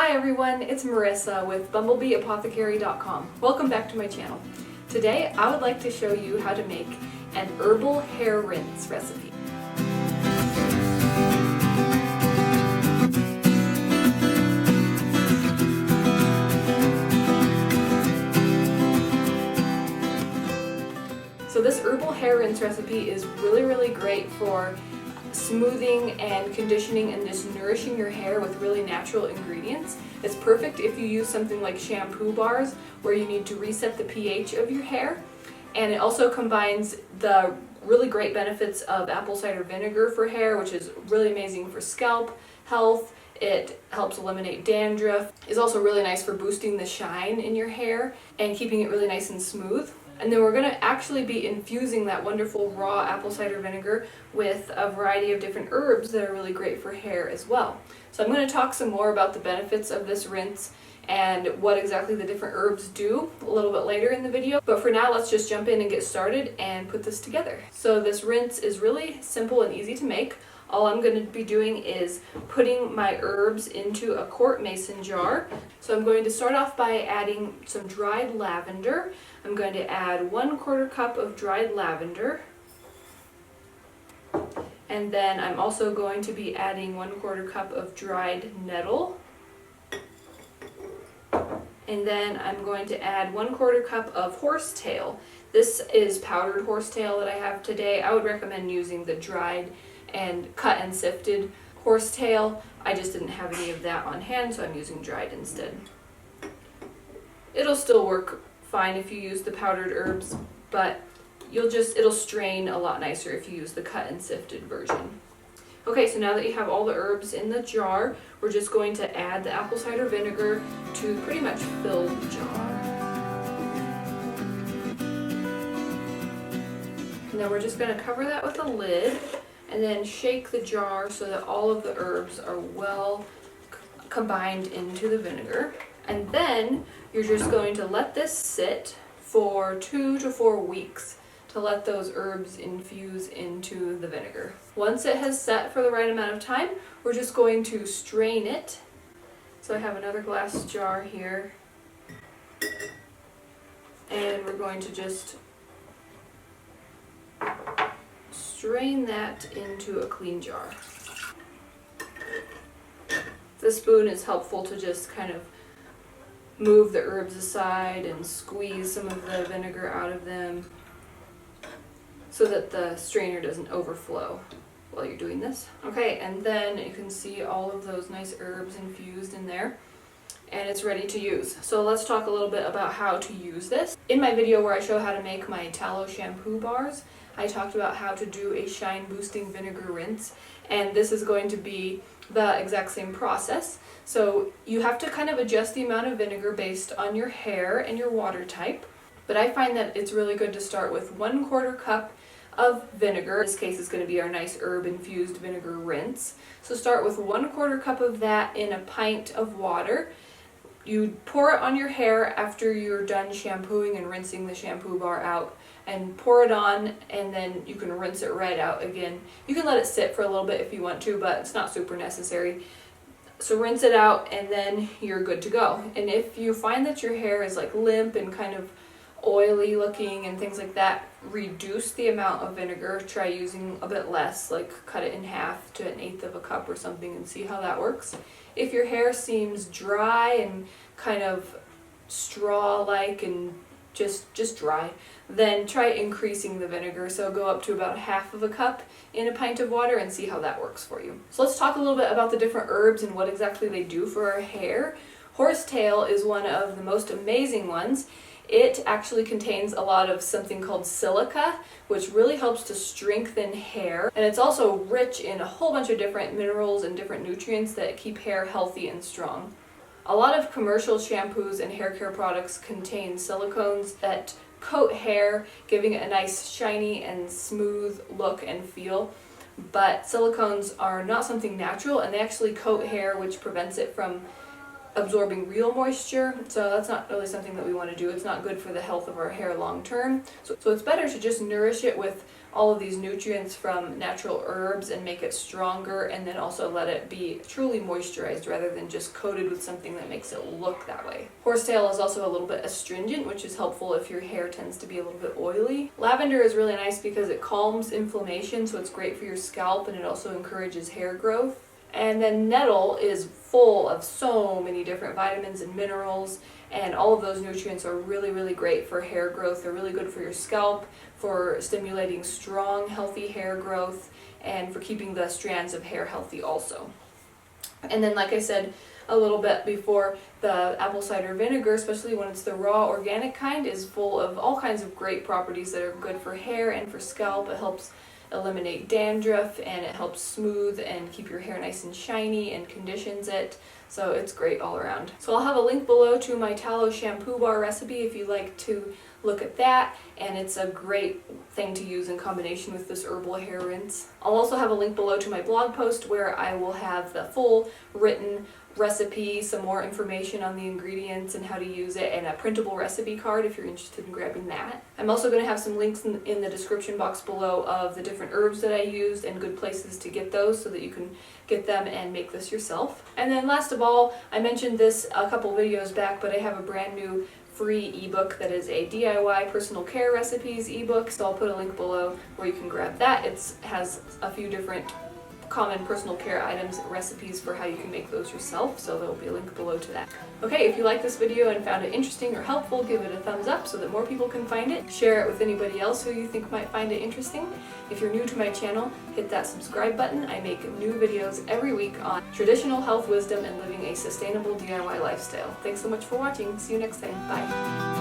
Hi everyone, it's Marissa with BumblebeeApothecary.com. Welcome back to my channel. Today I would like to show you how to make an herbal hair rinse recipe. So this herbal hair rinse recipe is really great for smoothing and conditioning and just nourishing your hair with really natural ingredients. It's perfect if you use something like shampoo bars where you need to reset the pH of your hair. And it also combines the really great benefits of apple cider vinegar for hair, which is really amazing for scalp health. It helps eliminate dandruff. It's also really nice for boosting the shine in your hair and keeping it really nice and smooth. And then we're going to actually be infusing that wonderful raw apple cider vinegar with a variety of different herbs that are really great for hair as well. So I'm going to talk some more about the benefits of this rinse and what exactly the different herbs do a little bit later in the video. But for now, let's just jump in and get started and put this together. So this rinse is really simple and easy to make. All I'm going to be doing is putting my herbs into a quart mason jar. So I'm going to start off by adding some dried lavender. I'm going to add 1/4 cup of dried lavender. And then I'm also going to be adding 1/4 cup of dried nettle. And then I'm going to add 1/4 cup of horsetail. This is powdered horsetail that I have today. I would recommend using the dried and cut and sifted horsetail. I just didn't have any of that on hand, so I'm using dried instead. It'll still work fine if you use the powdered herbs, but it'll strain a lot nicer if you use the cut and sifted version. Okay, so now that you have all the herbs in the jar, we're just going to add the apple cider vinegar to pretty much fill the jar. And then we're just going to cover that with a lid and then shake the jar so that all of the herbs are well combined into the vinegar. And then you're just going to let this sit for 2 to 4 weeks to let those herbs infuse into the vinegar. Once it has set for the right amount of time, we're just going to strain it. So I have another glass jar here, and we're going to just strain that into a clean jar. The spoon is helpful to just kind of move the herbs aside and squeeze some of the vinegar out of them so that the strainer doesn't overflow while you're doing this. Okay, and then you can see all of those nice herbs infused in there, and it's ready to use. So let's talk a little bit about how to use this. In my video where I show how to make my tallow shampoo bars, I talked about how to do a shine boosting vinegar rinse, and this is going to be the exact same process. So you have to kind of adjust the amount of vinegar based on your hair and your water type, but I find that it's really good to start with 1/4 cup of vinegar. In this case, it's going to be our nice herb infused vinegar rinse. So start with 1/4 cup of that in a pint of water. You pour it on your hair after you're done shampooing and rinsing the shampoo bar out, and pour it on, and then you can rinse it right out again. You can let it sit for a little bit if you want to, but it's not super necessary. So rinse it out and then you're good to go. And if you find that your hair is like limp and kind of oily looking and things like that, reduce the amount of vinegar. Try using a bit less, like cut it in half to 1/8 of a cup or something, and see how that works. If your hair seems dry and kind of straw-like and just dry, then try increasing the vinegar. So go up to about 1/2 of a cup in a pint of water and see how that works for you. So let's talk a little bit about the different herbs and what exactly they do for our hair. Horsetail is one of the most amazing ones. It actually contains a lot of something called silica, which really helps to strengthen hair. And it's also rich in a whole bunch of different minerals and different nutrients that keep hair healthy and strong. A lot of commercial shampoos and hair care products contain silicones that coat hair, giving it a nice shiny and smooth look and feel. But silicones are not something natural, and they actually coat hair, which prevents it from absorbing real moisture, so that's not really something that we want to do. It's not good for the health of our hair long term. So it's better to just nourish it with all of these nutrients from natural herbs and make it stronger, and then also let it be truly moisturized rather than just coated with something that makes it look that way. Horsetail is also a little bit astringent, which is helpful if your hair tends to be a little bit oily. Lavender is really nice because it calms inflammation, so it's great for your scalp, and it also encourages hair growth. And then nettle is full of so many different vitamins and minerals, and all of those nutrients are really, really great for hair growth. They're really good for your scalp, for stimulating strong, healthy hair growth, and for keeping the strands of hair healthy also. And then, like I said a little bit before, the apple cider vinegar, especially when it's the raw organic kind, is full of all kinds of great properties that are good for hair and for scalp. It helps eliminate dandruff, and it helps smooth and keep your hair nice and shiny and conditions it. So it's great all around. So I'll have a link below to my tallow shampoo bar recipe if you'd like to look at that, and it's a great thing to use in combination with this herbal hair rinse. I'll also have a link below to my blog post where I will have the full written recipe, some more information on the ingredients and how to use it, and a printable recipe card if you're interested in grabbing that. I'm also going to have some links in the description box below of the different herbs that I used and good places to get those so that you can get them and make this yourself. And then last of all, I mentioned this a couple videos back, but I have a brand new free ebook that is a DIY personal care recipes ebook, so I'll put a link below where you can grab that. It has a few different common personal care items, recipes for how you can make those yourself, so there will be a link below to that. Okay, if you like this video and found it interesting or helpful, give it a thumbs up so that more people can find it. Share it with anybody else who you think might find it interesting. If you're new to my channel, hit that subscribe button. I make new videos every week on traditional health wisdom and living a sustainable DIY lifestyle. Thanks so much for watching. See you next time. Bye.